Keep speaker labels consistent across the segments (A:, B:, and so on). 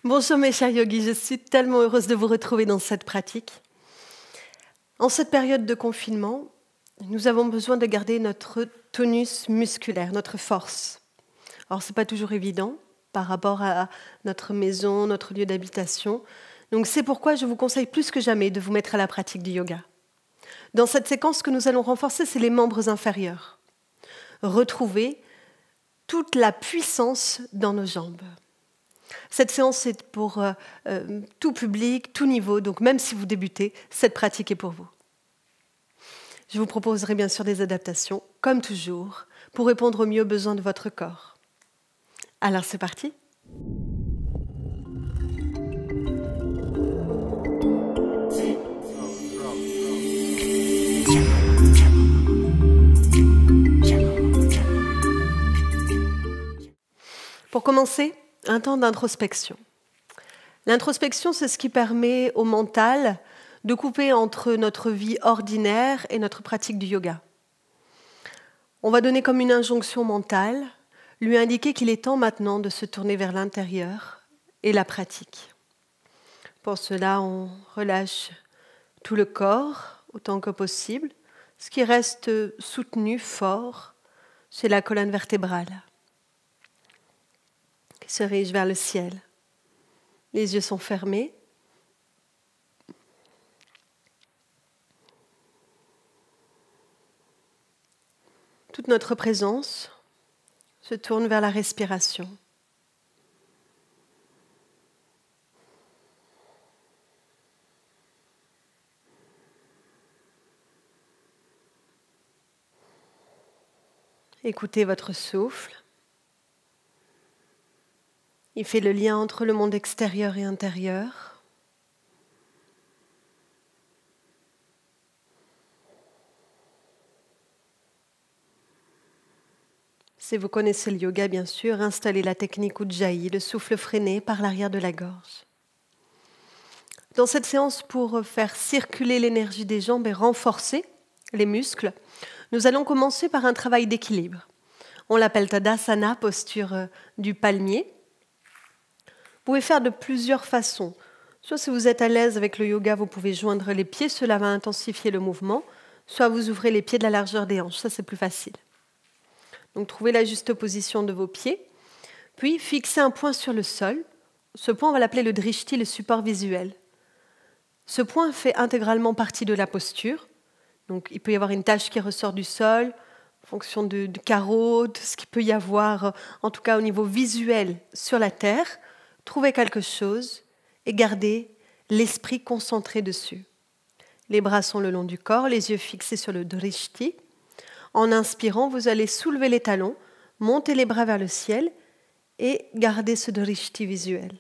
A: Bonjour mes chers yogis, je suis tellement heureuse de vous retrouver dans cette pratique. En cette période de confinement, nous avons besoin de garder notre tonus musculaire, notre force. Alors ce n'est pas toujours évident par rapport à notre maison, notre lieu d'habitation. Donc c'est pourquoi je vous conseille plus que jamais de vous mettre à la pratique du yoga. Dans cette séquence, ce que nous allons renforcer, c'est les membres inférieurs. Retrouver toute la puissance dans nos jambes. Cette séance est pour tout public, tout niveau, donc même si vous débutez, cette pratique est pour vous. Je vous proposerai bien sûr des adaptations, comme toujours, pour répondre au mieux aux besoins de votre corps. Alors c'est parti. Pour commencer, un temps d'introspection. L'introspection, c'est ce qui permet au mental de couper entre notre vie ordinaire et notre pratique du yoga. On va donner comme une injonction mentale, lui indiquer qu'il est temps maintenant de se tourner vers l'intérieur et la pratique. Pour cela, on relâche tout le corps autant que possible. Ce qui reste soutenu, fort, c'est la colonne vertébrale qui se dirige vers le ciel. Les yeux sont fermés. Toute notre présence se tourne vers la respiration. Écoutez votre souffle. Il fait le lien entre le monde extérieur et intérieur. Si vous connaissez le yoga, bien sûr, installez la technique Ujjayi, le souffle freiné par l'arrière de la gorge. Dans cette séance, pour faire circuler l'énergie des jambes et renforcer les muscles, nous allons commencer par un travail d'équilibre. On l'appelle Tadasana, posture du palmier. Vous pouvez faire de plusieurs façons. Soit si vous êtes à l'aise avec le yoga, vous pouvez joindre les pieds, cela va intensifier le mouvement. Soit vous ouvrez les pieds de la largeur des hanches, ça c'est plus facile. Donc trouvez la juste position de vos pieds, puis fixez un point sur le sol. Ce point, on va l'appeler le drishti, le support visuel. Ce point fait intégralement partie de la posture. Donc il peut y avoir une tache qui ressort du sol, en fonction du carreau, de ce qu'il peut y avoir, en tout cas au niveau visuel sur la terre. Trouvez quelque chose et gardez l'esprit concentré dessus. Les bras sont le long du corps, les yeux fixés sur le drishti. En inspirant, vous allez soulever les talons, monter les bras vers le ciel et garder ce drishti visuel.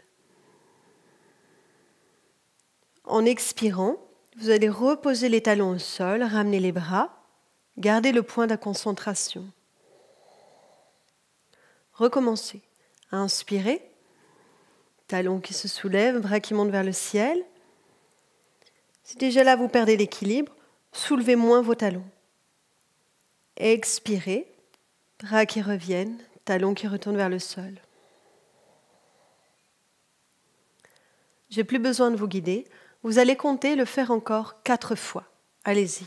A: En expirant, vous allez reposer les talons au sol, ramener les bras, garder le point de concentration. Recommencez. Inspirez. Talons qui se soulèvent, bras qui montent vers le ciel. Si déjà là vous perdez l'équilibre, soulevez moins vos talons. Expirez, bras qui reviennent, talons qui retournent vers le sol. J'ai plus besoin de vous guider. Vous allez compter le faire encore 4 fois. Allez-y.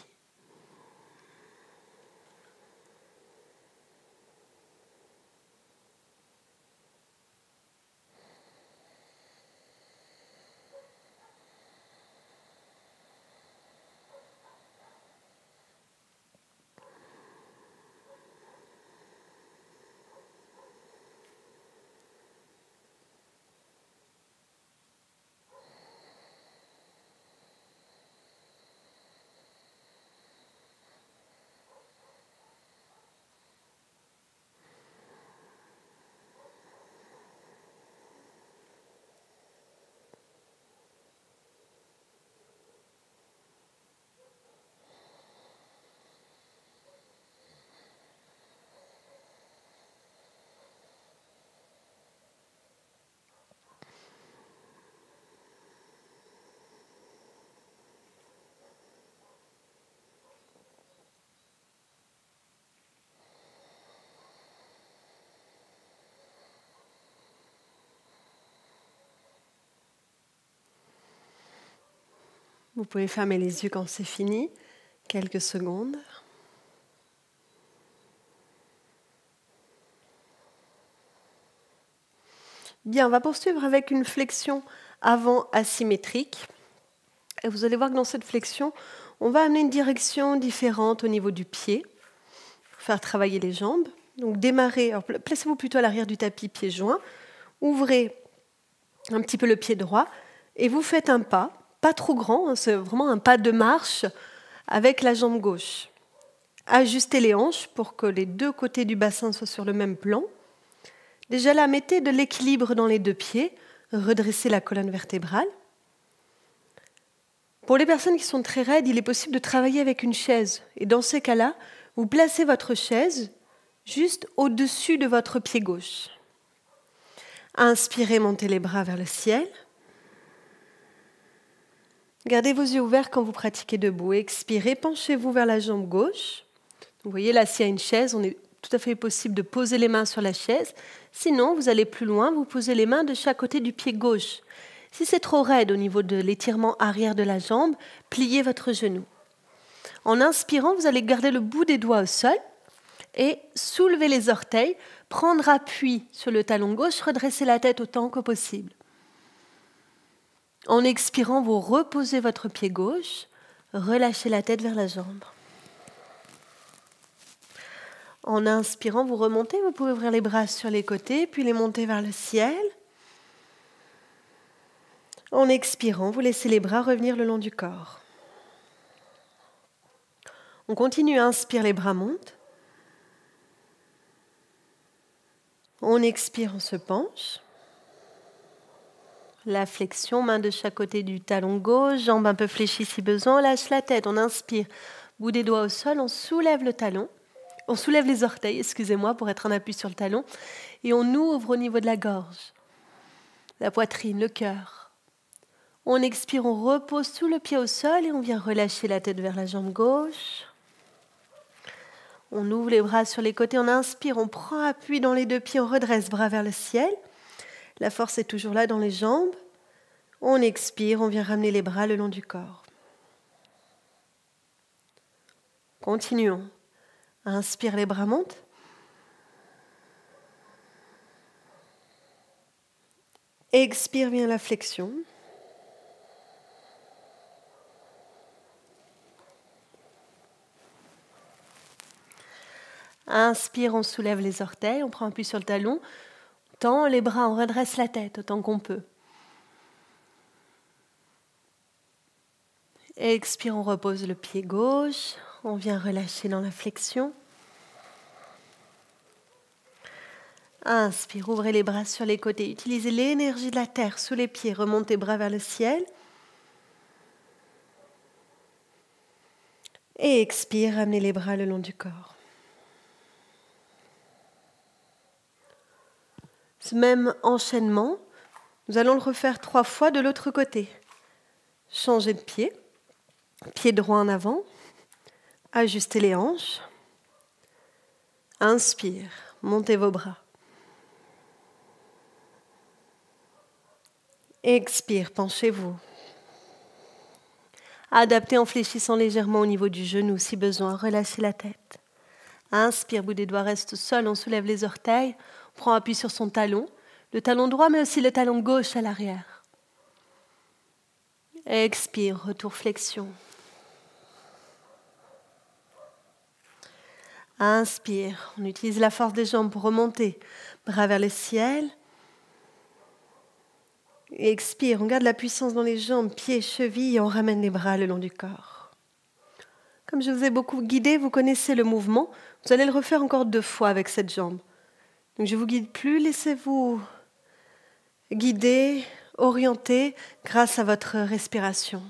A: Vous pouvez fermer les yeux quand c'est fini. Quelques secondes. Bien, on va poursuivre avec une flexion avant asymétrique. Et vous allez voir que dans cette flexion, on va amener une direction différente au niveau du pied pour faire travailler les jambes. Donc démarrez, alors placez-vous plutôt à l'arrière du tapis, pieds joints. Ouvrez un petit peu le pied droit et vous faites un pas trop grand, c'est vraiment un pas de marche avec la jambe gauche. Ajustez les hanches pour que les deux côtés du bassin soient sur le même plan. Déjà là, mettez de l'équilibre dans les deux pieds, redressez la colonne vertébrale. Pour les personnes qui sont très raides, il est possible de travailler avec une chaise. Et dans ces cas-là, vous placez votre chaise juste au-dessus de votre pied gauche. Inspirez, montez les bras vers le ciel. Gardez vos yeux ouverts quand vous pratiquez debout. Expirez, penchez-vous vers la jambe gauche. Vous voyez là, s'il y a une chaise, on est tout à fait possible de poser les mains sur la chaise. Sinon, vous allez plus loin, vous posez les mains de chaque côté du pied gauche. Si c'est trop raide au niveau de l'étirement arrière de la jambe, pliez votre genou. En inspirant, vous allez garder le bout des doigts au sol et soulever les orteils, prendre appui sur le talon gauche, redresser la tête autant que possible. En expirant, vous reposez votre pied gauche, relâchez la tête vers la jambe. En inspirant, vous remontez, vous pouvez ouvrir les bras sur les côtés, puis les monter vers le ciel. En expirant, vous laissez les bras revenir le long du corps. On continue, inspire, les bras montent. On expire, on se penche. La flexion, main de chaque côté du talon gauche, jambes un peu fléchies si besoin, on lâche la tête, on inspire, bout des doigts au sol, on soulève le talon. On soulève les orteils, excusez-moi, pour être en appui sur le talon. Et on ouvre au niveau de la gorge, la poitrine, le cœur. On expire, on repose sous le pied au sol et on vient relâcher la tête vers la jambe gauche. On ouvre les bras sur les côtés, on inspire, on prend appui dans les deux pieds, on redresse bras vers le ciel. La force est toujours là dans les jambes. On expire, on vient ramener les bras le long du corps. Continuons. Inspire, les bras montent. Expire bien la flexion. Inspire, on soulève les orteils, on prend appui sur le talon. On tend les bras, on redresse la tête autant qu'on peut. Expire, on repose le pied gauche. On vient relâcher dans la flexion. Inspire, ouvrez les bras sur les côtés. Utilisez l'énergie de la terre sous les pieds. Remontez bras vers le ciel. Et expire, ramenez les bras le long du corps. Ce même enchaînement, nous allons le refaire 3 fois de l'autre côté. Changez de pied. Pied droit en avant. Ajustez les hanches. Inspire, montez vos bras. Expire, penchez-vous. Adaptez en fléchissant légèrement au niveau du genou si besoin. Relâchez la tête. Inspire, bout des doigts reste seul. On soulève les orteils. On prend appui sur son talon. Le talon droit mais aussi le talon gauche à l'arrière. Expire, retour flexion. Inspire, on utilise la force des jambes pour remonter. Bras vers le ciel. Expire, on garde la puissance dans les jambes, pieds, chevilles et on ramène les bras le long du corps. Comme je vous ai beaucoup guidé, vous connaissez le mouvement. Vous allez le refaire encore 2 fois avec cette jambe. Donc je ne vous guide plus, laissez-vous guider, orienter grâce à votre respiration.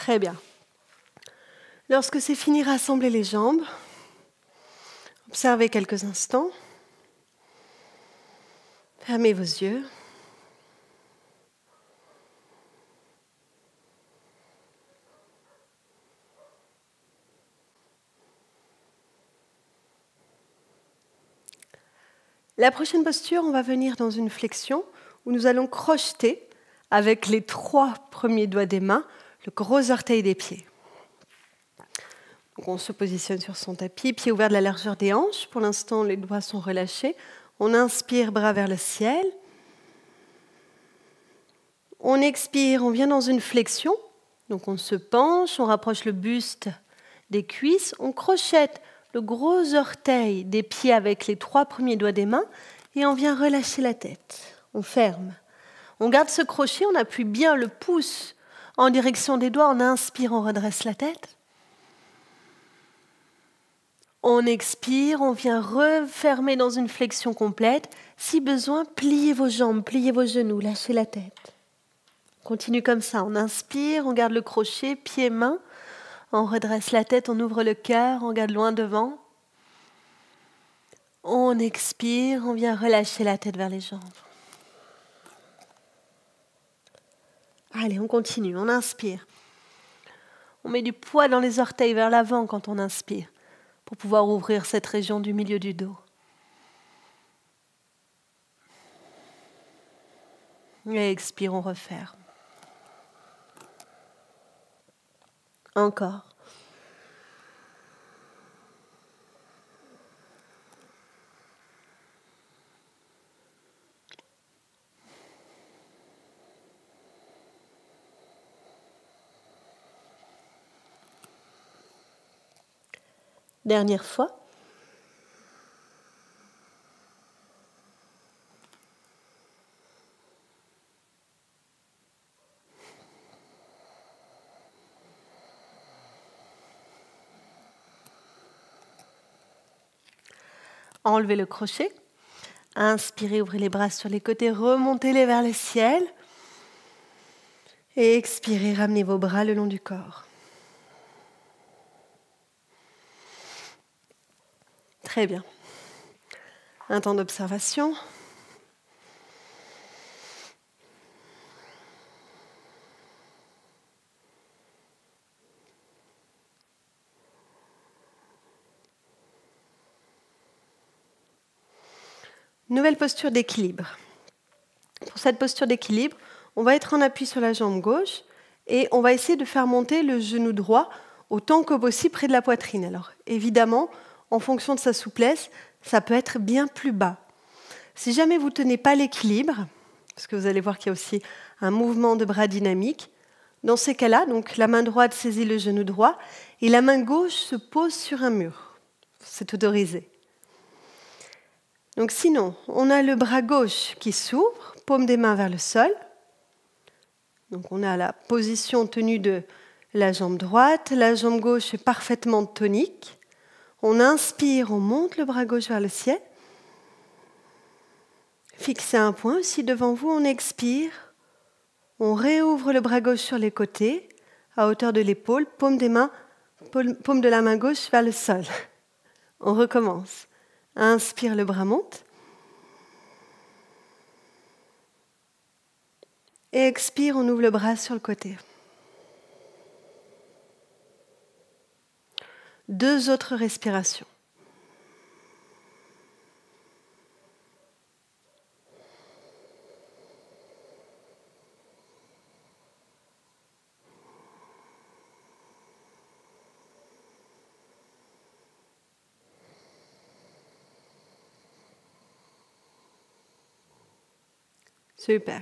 A: Très bien. Lorsque c'est fini, rassemblez les jambes. Observez quelques instants. Fermez vos yeux. La prochaine posture, on va venir dans une flexion où nous allons crocheter avec les 3 premiers doigts des mains le gros orteil des pieds. Donc on se positionne sur son tapis, pieds ouverts de la largeur des hanches. Pour l'instant, les doigts sont relâchés. On inspire, bras vers le ciel. On expire, on vient dans une flexion. Donc on se penche, on rapproche le buste des cuisses. On crochette le gros orteil des pieds avec les 3 premiers doigts des mains et on vient relâcher la tête. On ferme. On garde ce crochet, on appuie bien le pouce en direction des doigts. On inspire, on redresse la tête. On expire, on vient refermer dans une flexion complète. Si besoin, pliez vos jambes, pliez vos genoux, lâchez la tête. On continue comme ça, on inspire, on garde le crochet, pieds, mains. On redresse la tête, on ouvre le cœur, on regarde loin devant. On expire, on vient relâcher la tête vers les jambes. Allez, on continue, on inspire. On met du poids dans les orteils vers l'avant quand on inspire, pour pouvoir ouvrir cette région du milieu du dos. Et expire, on referme. Encore. Dernière fois. Enlevez le crochet. Inspirez, ouvrez les bras sur les côtés, remontez-les vers le ciel. Et expirez, ramenez vos bras le long du corps. Très bien. Un temps d'observation. Nouvelle posture d'équilibre. Pour cette posture d'équilibre, on va être en appui sur la jambe gauche et on va essayer de faire monter le genou droit autant que possible près de la poitrine. Alors évidemment, en fonction de sa souplesse, ça peut être bien plus bas. Si jamais vous ne tenez pas l'équilibre, parce que vous allez voir qu'il y a aussi un mouvement de bras dynamique, dans ces cas-là, donc la main droite saisit le genou droit et la main gauche se pose sur un mur. C'est autorisé. Donc sinon, on a le bras gauche qui s'ouvre, paume des mains vers le sol. Donc on a la position tenue de la jambe droite, la jambe gauche est parfaitement tonique. On inspire, on monte le bras gauche vers le ciel. Fixez un point aussi devant vous, on expire. On réouvre le bras gauche sur les côtés, à hauteur de l'épaule, paume de la main gauche vers le sol. On recommence. Inspire, le bras monte. Et expire, on ouvre le bras sur le côté. 2 autres respirations. Super.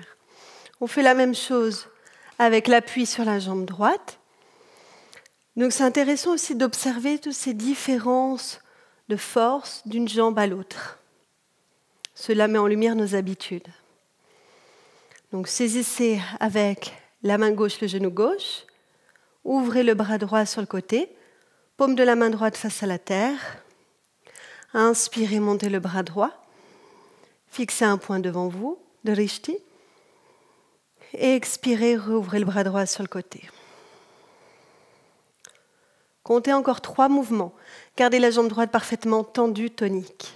A: On fait la même chose avec l'appui sur la jambe droite. Donc c'est intéressant aussi d'observer toutes ces différences de force d'une jambe à l'autre. Cela met en lumière nos habitudes. Donc saisissez avec la main gauche le genou gauche, ouvrez le bras droit sur le côté, paume de la main droite face à la terre. Inspirez, montez le bras droit, fixez un point devant vous, de Rishti. Et expirez, rouvrez le bras droit sur le côté. Comptez encore 3 mouvements. Gardez la jambe droite parfaitement tendue, tonique.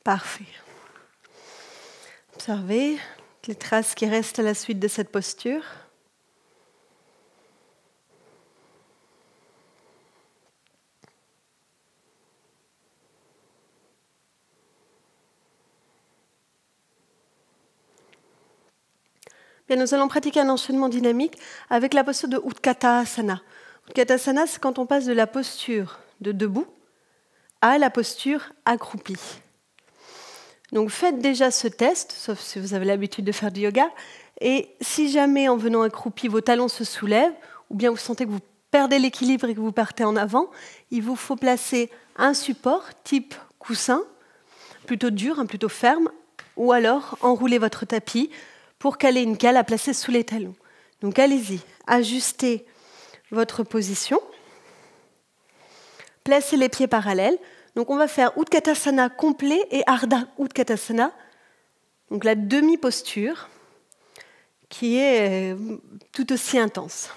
A: Parfait. Observez les traces qui restent à la suite de cette posture. Bien, nous allons pratiquer un enchaînement dynamique avec la posture de Utkatasana. Utkatasana, c'est quand on passe de la posture de debout à la posture accroupie. Donc faites déjà ce test, sauf si vous avez l'habitude de faire du yoga. Et si jamais en venant accroupi, vos talons se soulèvent, ou bien vous sentez que vous perdez l'équilibre et que vous partez en avant, il vous faut placer un support type coussin, plutôt dur, plutôt ferme, ou alors enrouler votre tapis pour caler une cale à placer sous les talons. Donc allez-y, ajustez votre position, placez les pieds parallèles. Donc on va faire Utkatasana complet et Ardha Utkatasana, donc la demi-posture, qui est tout aussi intense.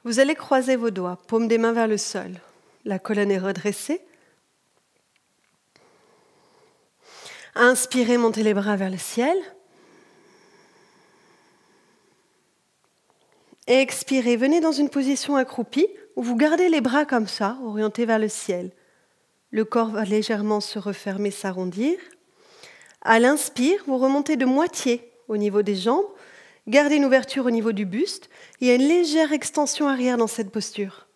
A: Vous allez croiser vos doigts, paume des mains vers le sol. La colonne est redressée. Inspirez, montez les bras vers le ciel. Expirez, venez dans une position accroupie où vous gardez les bras comme ça, orientés vers le ciel. Le corps va légèrement se refermer, s'arrondir. À l'inspire, vous remontez de moitié au niveau des jambes. Gardez une ouverture au niveau du buste. Il y a une légère extension arrière dans cette posture.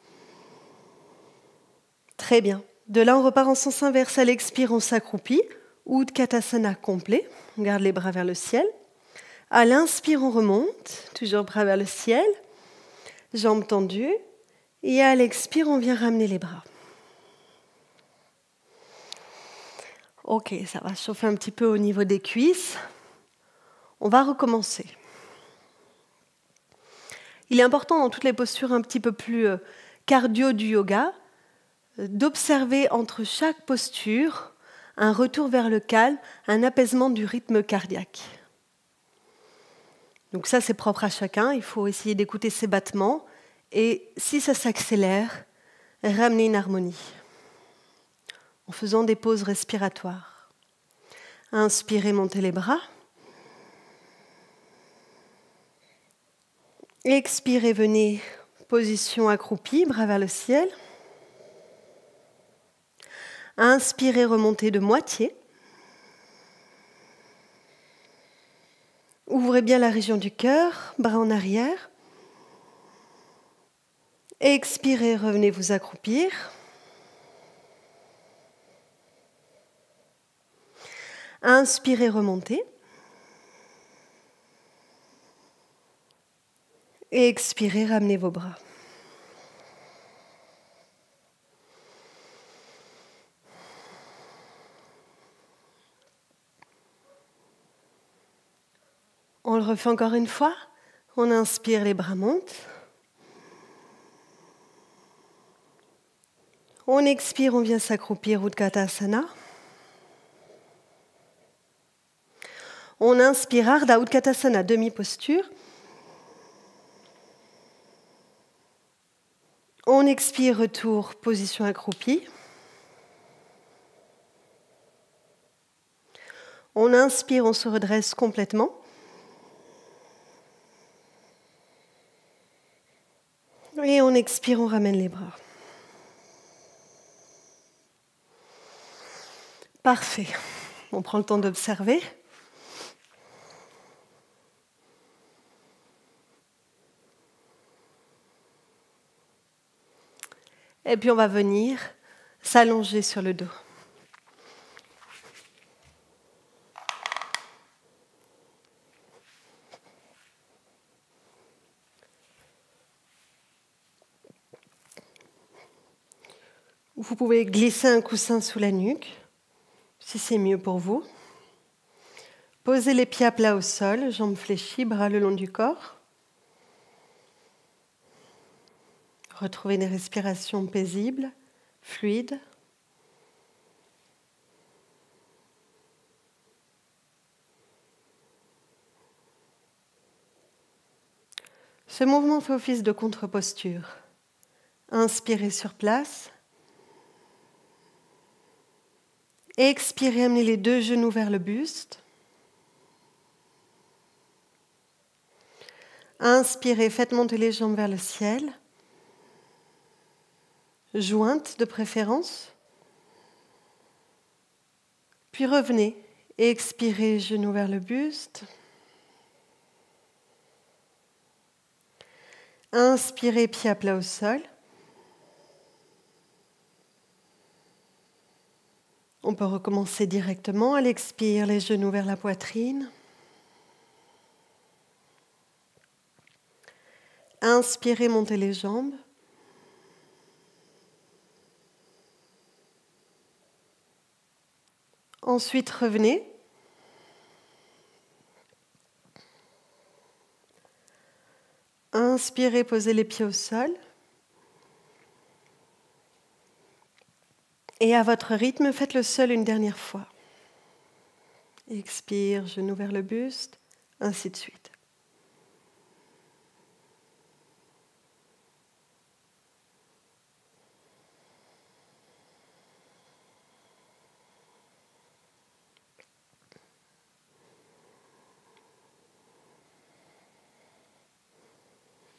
A: Très bien. De là, on repart en sens inverse. À l'expire, on s'accroupit. Utkatasana complet. On garde les bras vers le ciel. À l'inspire, on remonte. Toujours bras vers le ciel. Jambes tendues. Et à l'expire, on vient ramener les bras. Ok, ça va chauffer un petit peu au niveau des cuisses. On va recommencer. Il est important dans toutes les postures un petit peu plus cardio du yoga d'observer entre chaque posture un retour vers le calme, un apaisement du rythme cardiaque. Donc ça, c'est propre à chacun. Il faut essayer d'écouter ses battements. Et si ça s'accélère, ramener une harmonie en faisant des pauses respiratoires. Inspirez, montez les bras. Expirez, venez, position accroupie, bras vers le ciel. Inspirez, remontez de moitié. Ouvrez bien la région du cœur, bras en arrière. Expirez, revenez vous accroupir. Inspirez, remontez. Et expirez, ramenez vos bras. On le refait encore une fois. On inspire, les bras montent. On expire, on vient s'accroupir, Utkatasana. On inspire, Ardha Utkatasana, demi-posture. On expire, retour, position accroupie. On inspire, on se redresse complètement. Et on expire, on ramène les bras. Parfait. On prend le temps d'observer. Et puis on va venir s'allonger sur le dos. Vous pouvez glisser un coussin sous la nuque, si c'est mieux pour vous. Posez les pieds à plat au sol, jambes fléchies, bras le long du corps. Retrouvez des respirations paisibles, fluides. Ce mouvement fait office de contre-posture. Inspirez sur place. Expirez, amenez les deux genoux vers le buste. Inspirez, faites monter les jambes vers le ciel. Jointes de préférence. Puis revenez. Expirez, genoux vers le buste. Inspirez, pieds à plat au sol. On peut recommencer directement. À l'expire, les genoux vers la poitrine. Inspirez, montez les jambes. Ensuite, revenez. Inspirez, posez les pieds au sol. Et à votre rythme, faites-le seul une dernière fois. Expire, genoux vers le buste, ainsi de suite.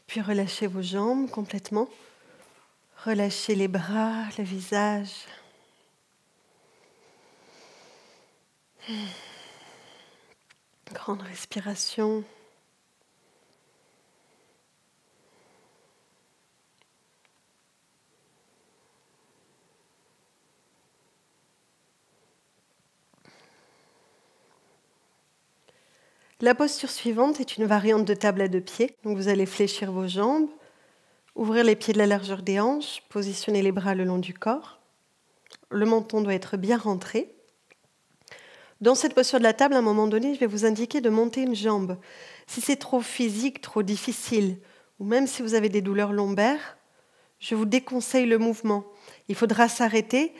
A: Puis relâchez vos jambes complètement. Relâchez les bras, le visage. Grande respiration. La posture suivante est une variante de table à deux pieds. Donc vous allez fléchir vos jambes, ouvrir les pieds de la largeur des hanches, positionner les bras le long du corps. Le menton doit être bien rentré. Dans cette posture de la table, à un moment donné, je vais vous indiquer de monter une jambe. Si c'est trop physique, trop difficile, ou même si vous avez des douleurs lombaires, je vous déconseille le mouvement. Il faudra s'arrêter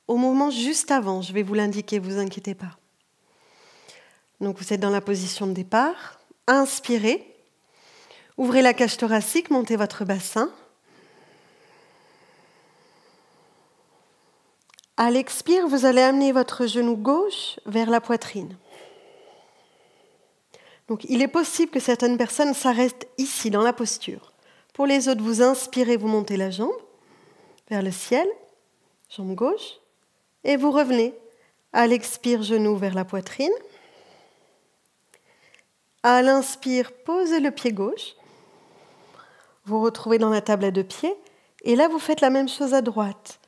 A: au moment juste avant. Je vais vous l'indiquer, ne vous inquiétez pas. Donc vous êtes dans la position de départ. Inspirez. Ouvrez la cage thoracique, montez votre bassin. À l'expire, vous allez amener votre genou gauche vers la poitrine. Donc il est possible que certaines personnes s'arrêtent ici, dans la posture. Pour les autres, vous inspirez, vous montez la jambe vers le ciel, jambe gauche, et vous revenez. À l'expire, genou vers la poitrine. À l'inspire, posez le pied gauche. Vous retrouvez dans la table à deux pieds. Et là, vous faites la même chose à droite.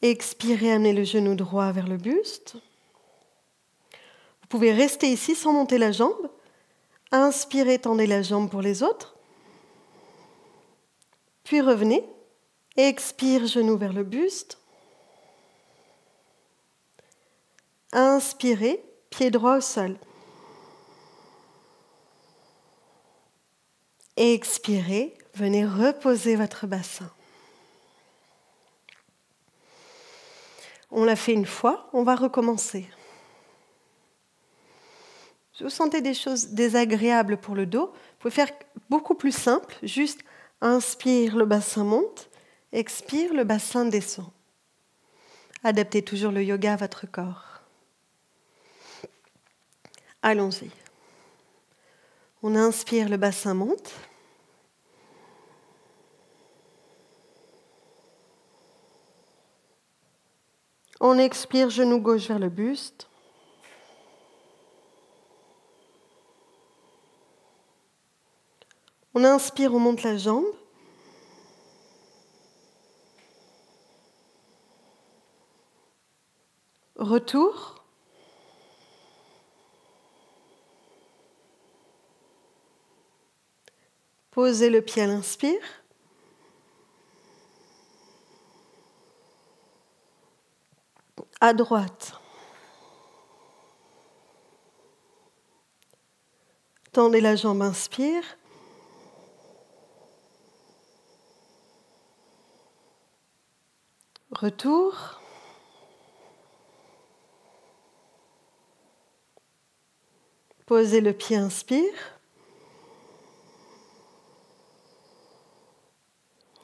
A: Expirez, amenez le genou droit vers le buste. Vous pouvez rester ici sans monter la jambe. Inspirez, tendez la jambe pour les autres. Puis revenez. Expire, genou vers le buste. Inspirez, pied droit au sol. Expirez, venez reposer votre bassin. On l'a fait une fois, on va recommencer. Si vous sentez des choses désagréables pour le dos, vous pouvez faire beaucoup plus simple, juste inspire, le bassin monte, expire, le bassin descend. Adaptez toujours le yoga à votre corps. Allons-y. On inspire, le bassin monte. On expire, genou gauche vers le buste. On inspire, on monte la jambe. Retour. Posez le pied à l'inspire. À droite. Tendez la jambe, inspire. Retour. Posez le pied, inspire.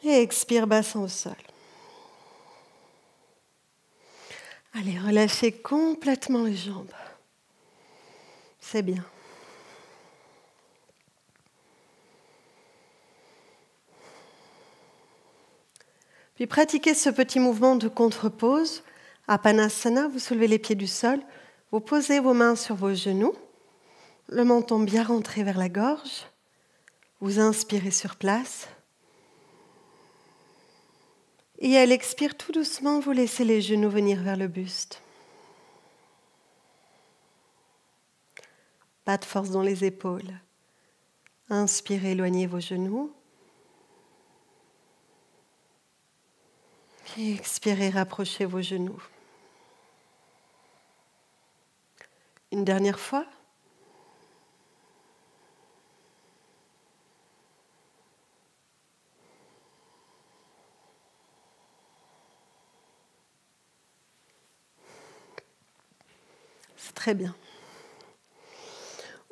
A: Et expire, bassin au sol. Allez, relâchez complètement les jambes. C'est bien. Puis pratiquez ce petit mouvement de contre-pose. Apanasana, vous soulevez les pieds du sol, vous posez vos mains sur vos genoux, le menton bien rentré vers la gorge, vous inspirez sur place. Et à l'expire, tout doucement, vous laissez les genoux venir vers le buste. Pas de force dans les épaules. Inspirez, éloignez vos genoux. Et expirez, rapprochez vos genoux. Une dernière fois. C'est très bien.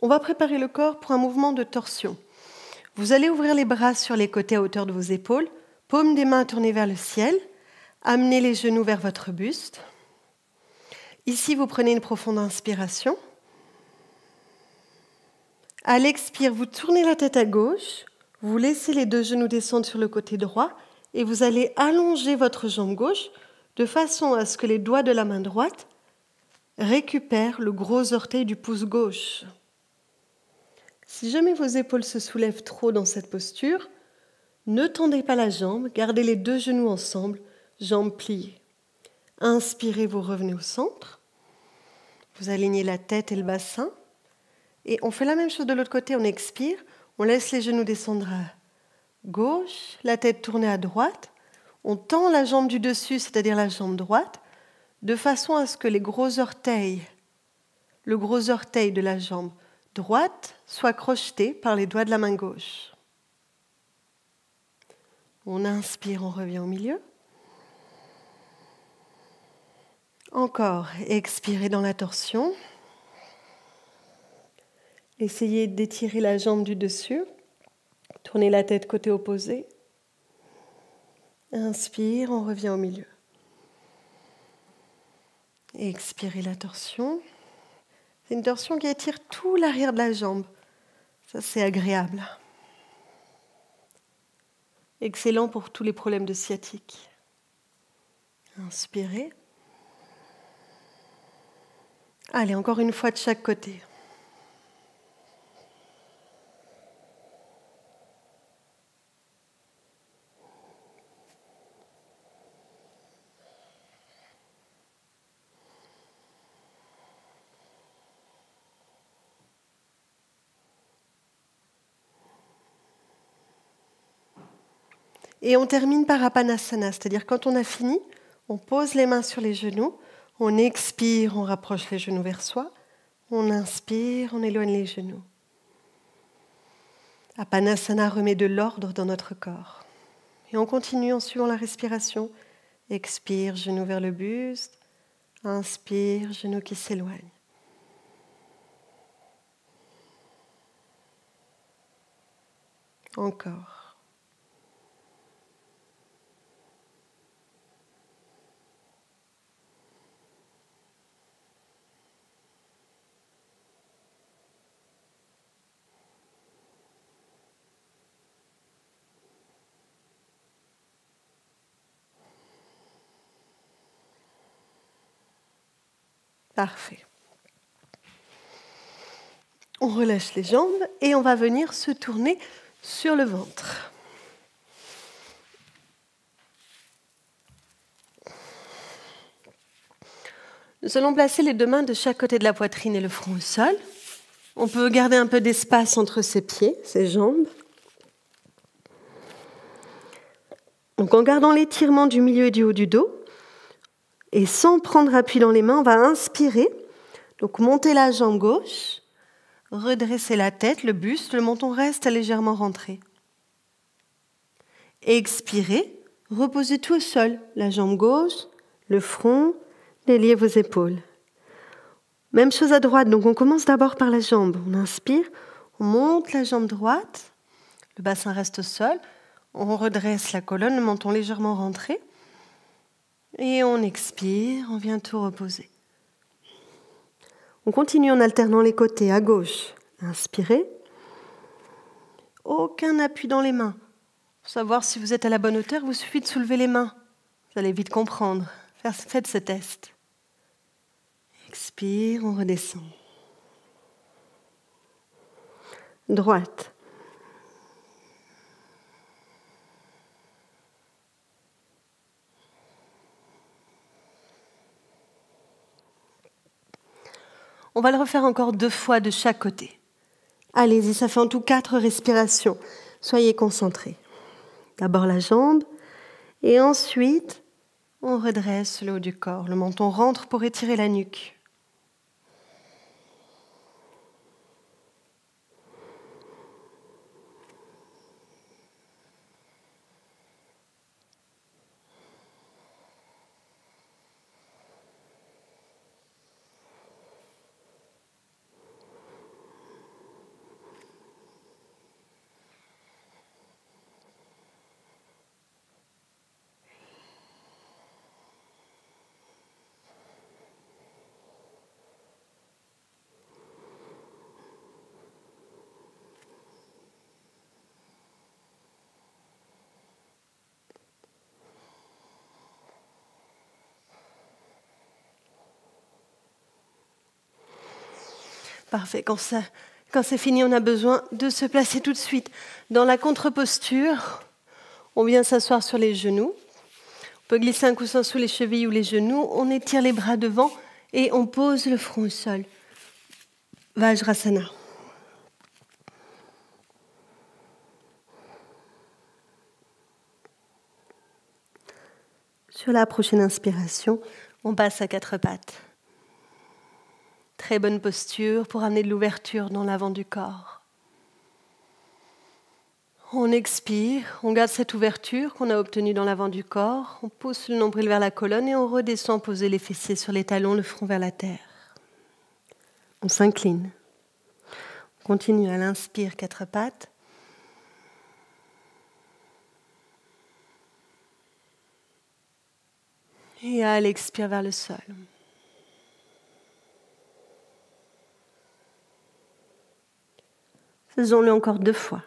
A: On va préparer le corps pour un mouvement de torsion. Vous allez ouvrir les bras sur les côtés à hauteur de vos épaules, paumes des mains tournées vers le ciel, amenez les genoux vers votre buste. Ici, vous prenez une profonde inspiration. À l'expire, vous tournez la tête à gauche, vous laissez les deux genoux descendre sur le côté droit et vous allez allonger votre jambe gauche de façon à ce que les doigts de la main droite récupèrent le gros orteil du pouce gauche. Si jamais vos épaules se soulèvent trop dans cette posture, ne tendez pas la jambe, gardez les deux genoux ensemble, jambes pliées. Inspirez, vous revenez au centre. Vous alignez la tête et le bassin. Et on fait la même chose de l'autre côté, on expire, on laisse les genoux descendre à gauche, la tête tournée à droite. On tend la jambe du dessus, c'est-à-dire la jambe droite, de façon à ce que le gros orteil de la jambe droite soit crocheté par les doigts de la main gauche. On inspire, on revient au milieu. Encore, expirez dans la torsion. Essayez d'étirer la jambe du dessus. Tournez la tête côté opposé. Inspire, on revient au milieu. Expirez la torsion. C'est une torsion qui étire tout l'arrière de la jambe. Ça, c'est agréable. Excellent pour tous les problèmes de sciatique. Inspirez. Allez, encore une fois de chaque côté. Et on termine par Apanasana, c'est-à-dire quand on a fini, on pose les mains sur les genoux, on expire, on rapproche les genoux vers soi, on inspire, on éloigne les genoux. Apanasana remet de l'ordre dans notre corps. Et on continue en suivant la respiration. Expire, genoux vers le buste, inspire, genoux qui s'éloignent. Encore. Parfait. On relâche les jambes et on va venir se tourner sur le ventre. Nous allons placer les deux mains de chaque côté de la poitrine et le front au sol. On peut garder un peu d'espace entre ses pieds, ses jambes. Donc en gardant l'étirement du milieu et du haut du dos, Et sans prendre appui dans les mains, on va inspirer. Donc monter la jambe gauche, redresser la tête, le buste, le menton reste légèrement rentré. Expirer, reposez tout au sol, la jambe gauche, le front, déliez vos épaules. Même chose à droite, donc on commence d'abord par la jambe. On inspire, on monte la jambe droite, le bassin reste au sol, on redresse la colonne, le menton légèrement rentré. Et on expire, on vient tout reposer. On continue en alternant les côtés à gauche. Inspirez. Aucun appui dans les mains. Pour savoir si vous êtes à la bonne hauteur, il vous suffit de soulever les mains. Vous allez vite comprendre. Faites ce test. Expire, on redescend. Droite. On va le refaire encore 2 fois de chaque côté. Allez-y, ça fait en tout 4 respirations. Soyez concentrés. D'abord la jambe et ensuite on redresse le haut du corps. Le menton rentre pour étirer la nuque. Parfait. Quand c'est fini, on a besoin de se placer tout de suite dans la contre-posture. On vient s'asseoir sur les genoux. On peut glisser un coussin sous les chevilles ou les genoux. On étire les bras devant et on pose le front au sol. Vajrasana. Sur la prochaine inspiration, on passe à 4 pattes. Très bonne posture pour amener de l'ouverture dans l'avant du corps. On expire, on garde cette ouverture qu'on a obtenue dans l'avant du corps. On pousse le nombril vers la colonne et on redescend poser les fessiers sur les talons, le front vers la terre. On s'incline. On continue à l'inspire, 4 pattes. Et à l'expire vers le sol. Faisons-le encore 2 fois.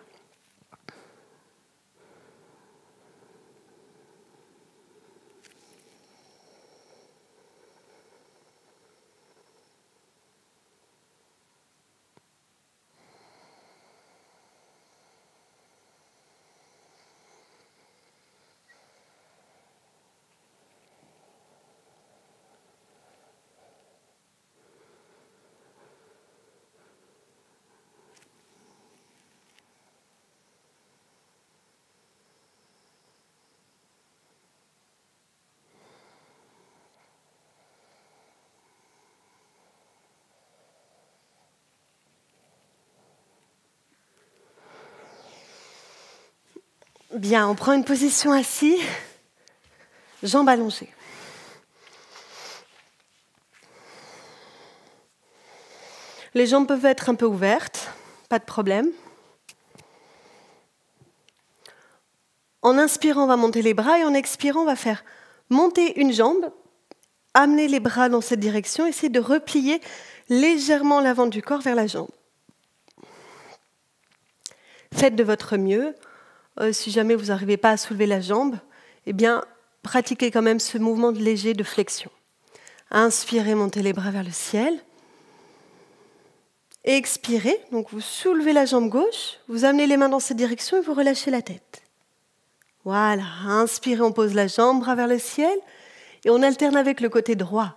A: Bien, on prend une position assise, jambes allongées. Les jambes peuvent être un peu ouvertes, pas de problème. En inspirant, on va monter les bras et en expirant, on va faire monter une jambe, amener les bras dans cette direction, essayer de replier légèrement l'avant du corps vers la jambe. Faites de votre mieux. Si jamais vous n'arrivez pas à soulever la jambe, eh bien, pratiquez quand même ce mouvement léger de flexion. Inspirez, montez les bras vers le ciel. Expirez, donc vous soulevez la jambe gauche, vous amenez les mains dans cette direction et vous relâchez la tête. Voilà, inspirez, on pose la jambe, bras vers le ciel, et on alterne avec le côté droit.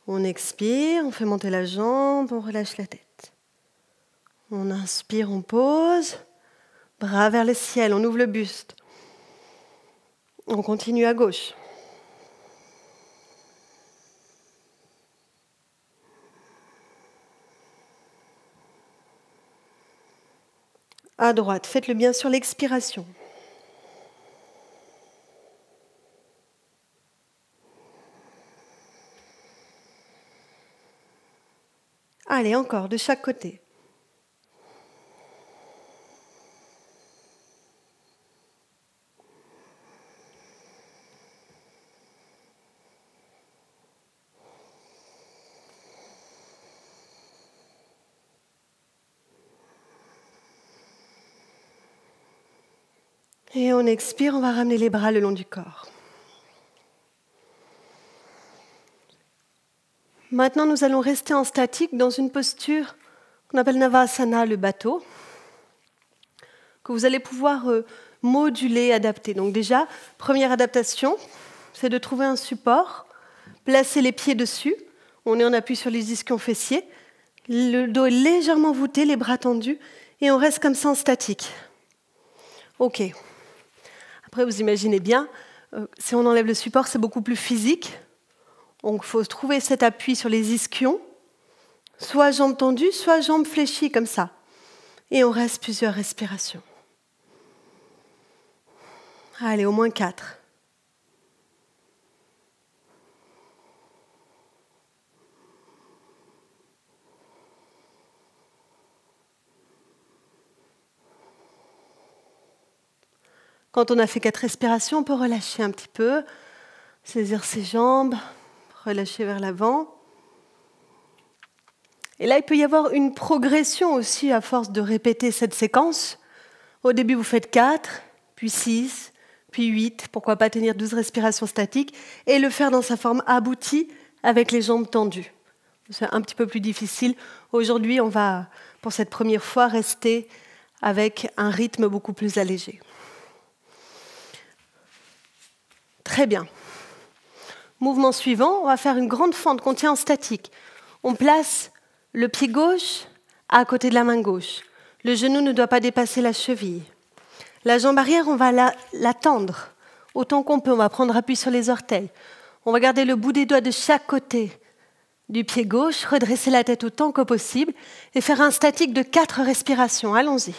A: On expire, on fait monter la jambe, on relâche la tête. On inspire, on pose, bras vers le ciel, on ouvre le buste. On continue à gauche. À droite, faites-le bien sur l'expiration. Allez, encore, de chaque côté. Et on expire, on va ramener les bras le long du corps. Maintenant, nous allons rester en statique dans une posture qu'on appelle Navasana, le bateau, que vous allez pouvoir moduler, adapter. Donc déjà, première adaptation, c'est de trouver un support, placer les pieds dessus, on est en appui sur les ischions fessiers, le dos est légèrement voûté, les bras tendus, et on reste comme ça en statique. Ok. Après, vous imaginez bien, si on enlève le support, c'est beaucoup plus physique. Donc, il faut trouver cet appui sur les ischions, soit jambes tendues, soit jambes fléchies, comme ça. Et on reste plusieurs respirations. Allez, au moins 4. Quand on a fait 4 respirations, on peut relâcher un petit peu, saisir ses jambes, relâcher vers l'avant. Et là, il peut y avoir une progression aussi à force de répéter cette séquence. Au début, vous faites 4, puis 6, puis 8, pourquoi pas tenir 12 respirations statiques, et le faire dans sa forme aboutie avec les jambes tendues. C'est un petit peu plus difficile. Aujourd'hui, on va, pour cette première fois, rester avec un rythme beaucoup plus allégé. Très bien. Mouvement suivant, on va faire une grande fente qu'on tient en statique. On place le pied gauche à côté de la main gauche. Le genou ne doit pas dépasser la cheville. La jambe arrière, on va la tendre autant qu'on peut. On va prendre appui sur les orteils. On va garder le bout des doigts de chaque côté du pied gauche, redresser la tête autant que possible et faire un statique de 4 respirations. Allons-y.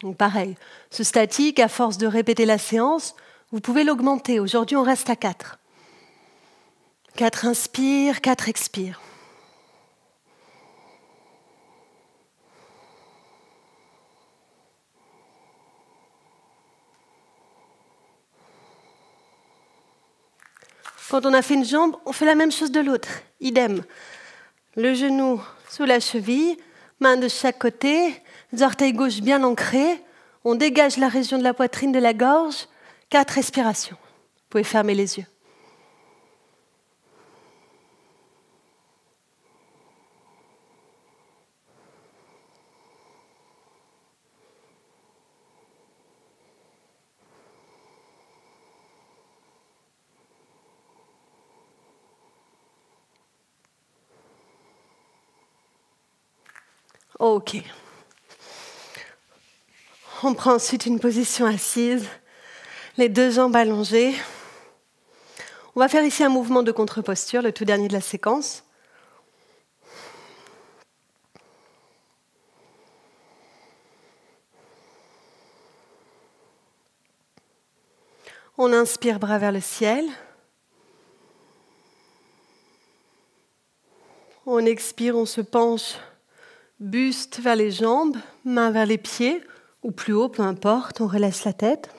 A: Donc pareil, ce statique, à force de répéter la séance, vous pouvez l'augmenter. Aujourd'hui, on reste à 4. 4 inspire, 4 expire. Quand on a fait une jambe, on fait la même chose de l'autre. Idem. Le genou sous la cheville, main de chaque côté, les orteils gauche bien ancrés. On dégage la région de la poitrine, de la gorge. 4 respirations. Vous pouvez fermer les yeux. Ok. On prend ensuite une position assise, les 2 jambes allongées. On va faire ici un mouvement de contre-posture, le tout dernier de la séquence. On inspire, bras vers le ciel. On expire, on se penche, buste vers les jambes, main vers les pieds, ou plus haut, peu importe, on relâche la tête.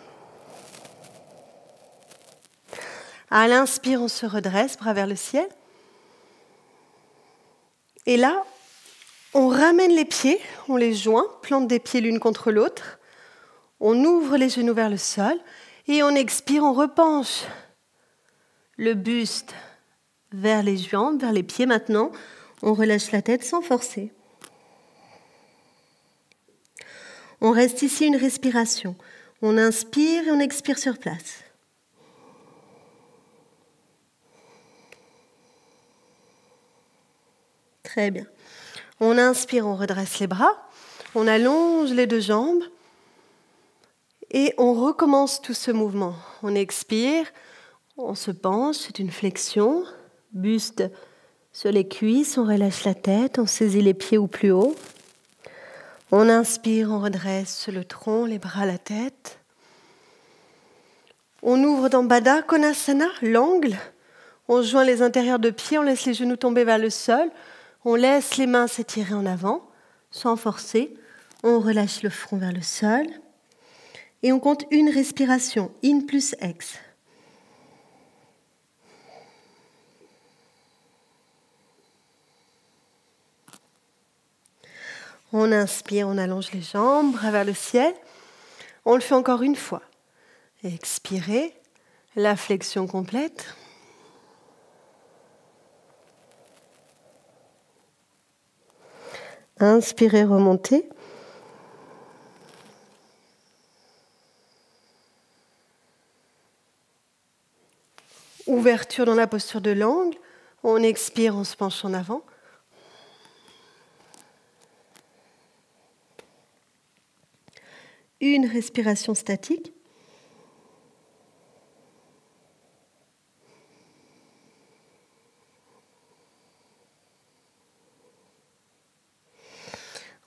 A: À l'inspire, on se redresse, bras vers le ciel. Et là, on ramène les pieds, on les joint, plante des pieds l'une contre l'autre. On ouvre les genoux vers le sol et on expire, on repenche le buste vers les jambes, vers les pieds maintenant. On relâche la tête sans forcer. On reste ici une respiration. On inspire et on expire sur place. Très bien. On inspire, on redresse les bras. On allonge les 2 jambes. Et on recommence tout ce mouvement. On expire, on se penche, c'est une flexion. Buste sur les cuisses, on relâche la tête, on saisit les pieds ou plus haut. On inspire, on redresse le tronc, les bras, la tête. On ouvre dans Baddha Konasana, l'angle. On joint les intérieurs de pieds, on laisse les genoux tomber vers le sol. On laisse les mains s'étirer en avant, sans forcer. On relâche le front vers le sol. Et on compte une respiration, in plus ex. On inspire, on allonge les jambes, bras vers le ciel. On le fait encore une fois. Expirez, la flexion complète. Inspirez, remontez. Ouverture dans la posture de l'angle. On expire, on se penche en avant. Une respiration statique.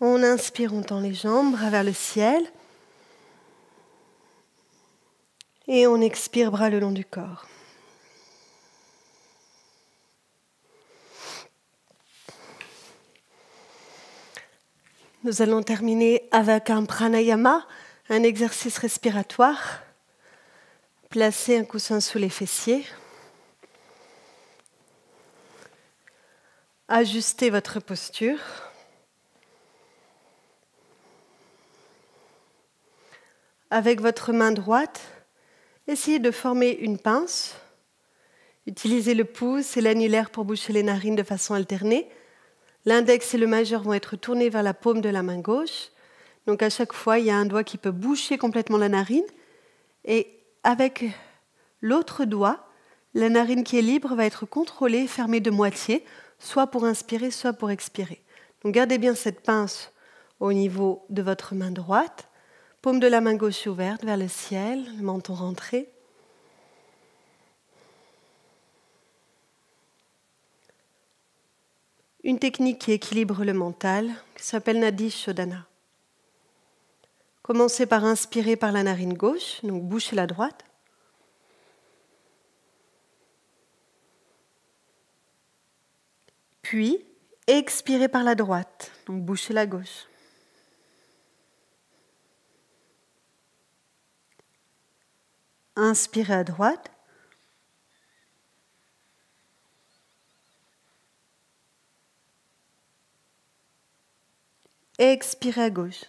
A: On inspire, on tend les jambes, bras vers le ciel. Et on expire, bras le long du corps. Nous allons terminer avec un pranayama, un exercice respiratoire. Placez un coussin sous les fessiers. Ajustez votre posture. Avec votre main droite, essayez de former une pince. Utilisez le pouce et l'annulaire pour boucher les narines de façon alternée. L'index et le majeur vont être tournés vers la paume de la main gauche. Donc à chaque fois, il y a un doigt qui peut boucher complètement la narine. Et avec l'autre doigt, la narine qui est libre va être contrôlée, fermée de moitié, soit pour inspirer, soit pour expirer. Donc gardez bien cette pince au niveau de votre main droite. Paume de la main gauche ouverte vers le ciel, le menton rentré. Une technique qui équilibre le mental, qui s'appelle Nadi Shodhana. Commencez par inspirer par la narine gauche, donc bouchez la droite. Puis, expirez par la droite, donc bouchez la gauche. Inspirez à droite. Expirez à gauche.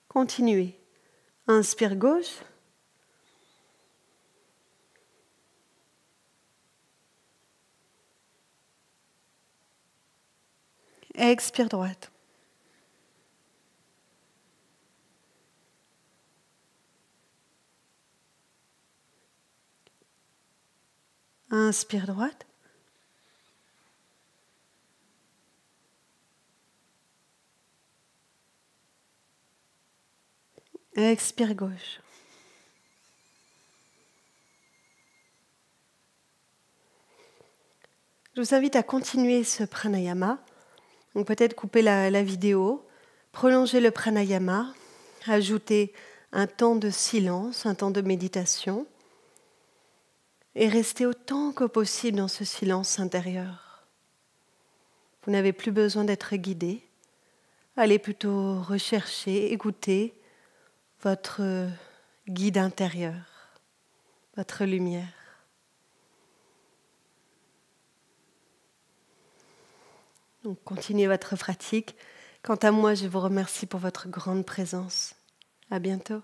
A: Continuez. Inspire gauche. Expire droite. Inspire droite. Expire gauche. Je vous invite à continuer ce pranayama. Donc peut-être couper la vidéo, prolonger le pranayama, ajouter un temps de silence, un temps de méditation et rester autant que possible dans ce silence intérieur. Vous n'avez plus besoin d'être guidé. Allez plutôt rechercher, écouter votre guide intérieur, votre lumière. Donc, continuez votre pratique. Quant à moi, je vous remercie pour votre grande présence. À bientôt.